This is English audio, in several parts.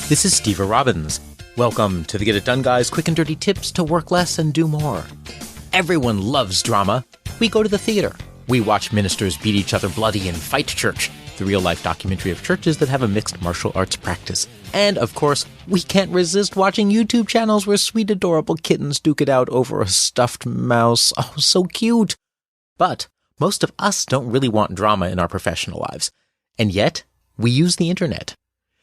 This is Steve Robbins. Welcome to the Get It Done Guys quick and dirty tips to work less and do more. Everyone loves drama. We go to the theater. We watch ministers beat each other bloody in Fight Church, the real-life documentary of churches that have a mixed martial arts practice. And, of course, we can't resist watching YouTube channels where sweet, adorable kittens duke it out over a stuffed mouse. Oh, so cute. But most of us don't really want drama in our professional lives. And yet, we use the internet.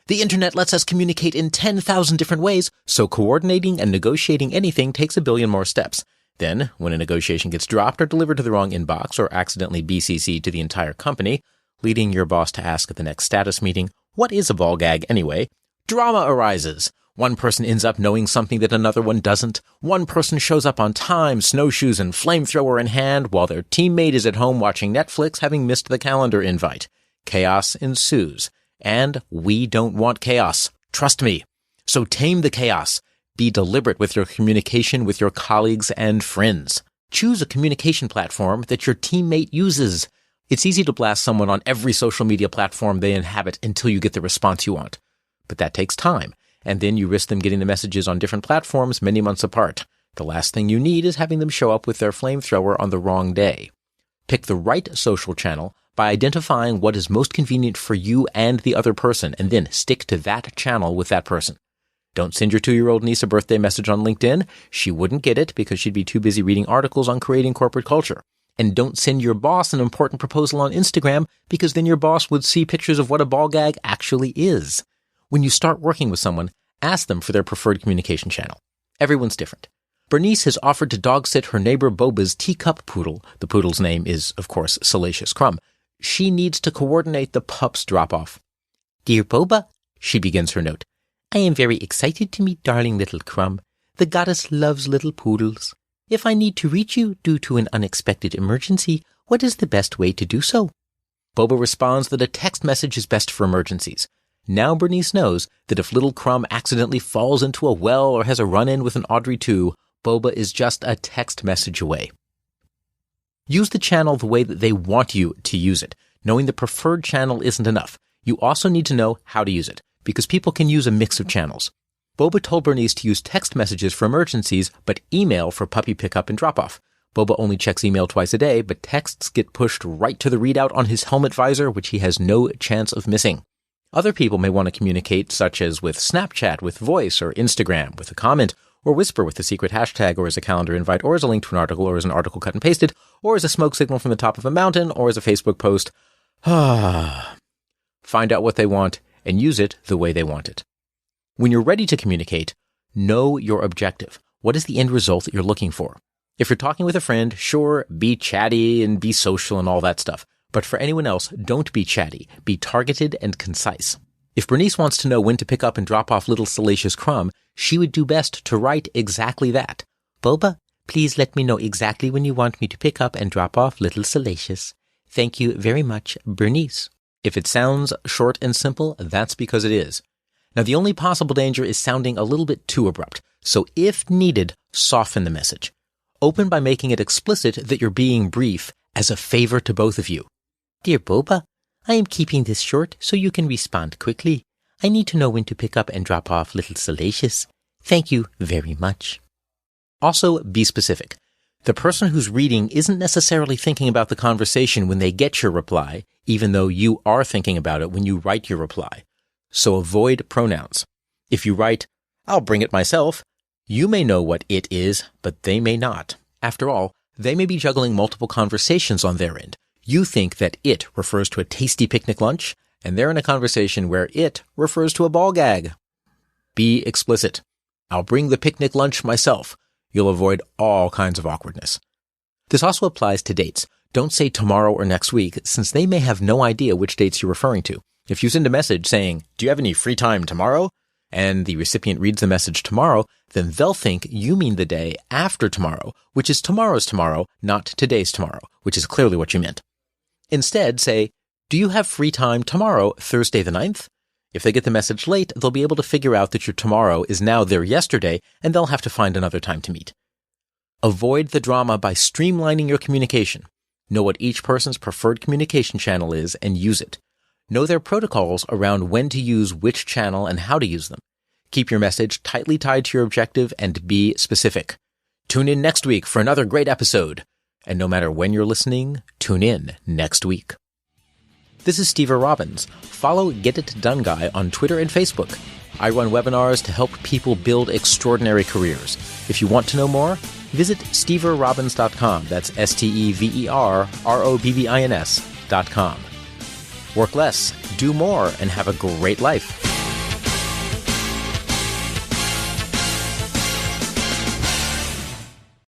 The internet lets us communicate in 10,000 different ways, so coordinating and negotiating anything takes a billion more steps. Then, when a negotiation gets dropped or delivered to the wrong inbox or accidentally BCC'd to the entire company, leading your boss to ask at the next status meeting, what is a ball gag anyway? Drama arises. One person ends up knowing something that another one doesn't. One person shows up on time, snowshoes and flamethrower in hand, while their teammate is at home watching Netflix having missed the calendar invite. Chaos ensues. And we don't want chaos. Trust me. So tame the chaos. Be deliberate with your communication with your colleagues and friends. Choose a communication platform that your teammate uses. It's easy to blast someone on every social media platform they inhabit until you get the response you want. But that takes time. And then you risk them getting the messages on different platforms many months apart. The last thing you need is having them show up with their flamethrower on the wrong day. Pick the right social channel by identifying what is most convenient for you and the other person, and then stick to that channel with that person. Don't send your 2-year-old niece a birthday message on LinkedIn. She wouldn't get it because she'd be too busy reading articles on creating corporate culture. And don't send your boss an important proposal on Instagram because then your boss would see pictures of what a ball gag actually is. When you start working with someone, ask them for their preferred communication channel. Everyone's different. Bernice has offered to dog sit her neighbor Boba's teacup poodle. The poodle's name is, of course, Salacious Crumb. She needs to coordinate the pup's drop-off. Dear Boba, she begins her note, I am very excited to meet darling little Crumb. The goddess loves little poodles. If I need to reach you due to an unexpected emergency, what is the best way to do so? Boba responds that a text message is best for emergencies. Now Bernice knows that if little Crumb accidentally falls into a well or has a run-in with an Audrey 2, Boba is just a text message away. Use the channel the way that they want you to use it. Knowing the preferred channel isn't enough. You also need to know how to use it, because people can use a mix of channels. Boba told Bernice to use text messages for emergencies, but email for puppy pickup and drop-off. Boba only checks email twice a day, but texts get pushed right to the readout on his helmet visor, which he has no chance of missing. Other people may want to communicate, such as with Snapchat, with voice, or Instagram, with a comment, or whisper with a secret hashtag, or as a calendar invite, or as a link to an article, or as an article cut and pasted, or as a smoke signal from the top of a mountain, or as a Facebook post. Find out what they want and use it the way they want it. When you're ready to communicate, know your objective. What is the end result that you're looking for? If you're talking with a friend, sure, be chatty and be social and all that stuff. But for anyone else, don't be chatty. Be targeted and concise. If Bernice wants to know when to pick up and drop off little Salacious Crumb, she would do best to write exactly that. Boba, please let me know exactly when you want me to pick up and drop off little Salacious. Thank you very much, Bernice. If it sounds short and simple, that's because it is. Now, the only possible danger is sounding a little bit too abrupt. So if needed, soften the message. Open by making it explicit that you're being brief as a favor to both of you. Dear Boba, I am keeping this short so you can respond quickly. I need to know when to pick up and drop off little Salacious. Thank you very much. Also, be specific. The person who's reading isn't necessarily thinking about the conversation when they get your reply, even though you are thinking about it when you write your reply. So avoid pronouns. If you write, I'll bring it myself, you may know what it is, but they may not. After all, they may be juggling multiple conversations on their end. You think that it refers to a tasty picnic lunch, and they're in a conversation where it refers to a ball gag. Be explicit. I'll bring the picnic lunch myself. You'll avoid all kinds of awkwardness. This also applies to dates. Don't say tomorrow or next week, since they may have no idea which dates you're referring to. If you send a message saying, do you have any free time tomorrow? And the recipient reads the message tomorrow, then they'll think you mean the day after tomorrow, which is tomorrow's tomorrow, not today's tomorrow, which is clearly what you meant. Instead, say, do you have free time tomorrow, Thursday the 9th? If they get the message late, they'll be able to figure out that your tomorrow is now their yesterday, and they'll have to find another time to meet. Avoid the drama by streamlining your communication. Know what each person's preferred communication channel is and use it. Know their protocols around when to use which channel and how to use them. Keep your message tightly tied to your objective and be specific. Tune in next week for another great episode. And no matter when you're listening, tune in next week. This is Steve Robbins. Follow Get It Done Guy on Twitter and Facebook. I run webinars to help people build extraordinary careers. If you want to know more, visit steverrobbins.com. That's SteverRobbins.com. Work less, do more, and have a great life.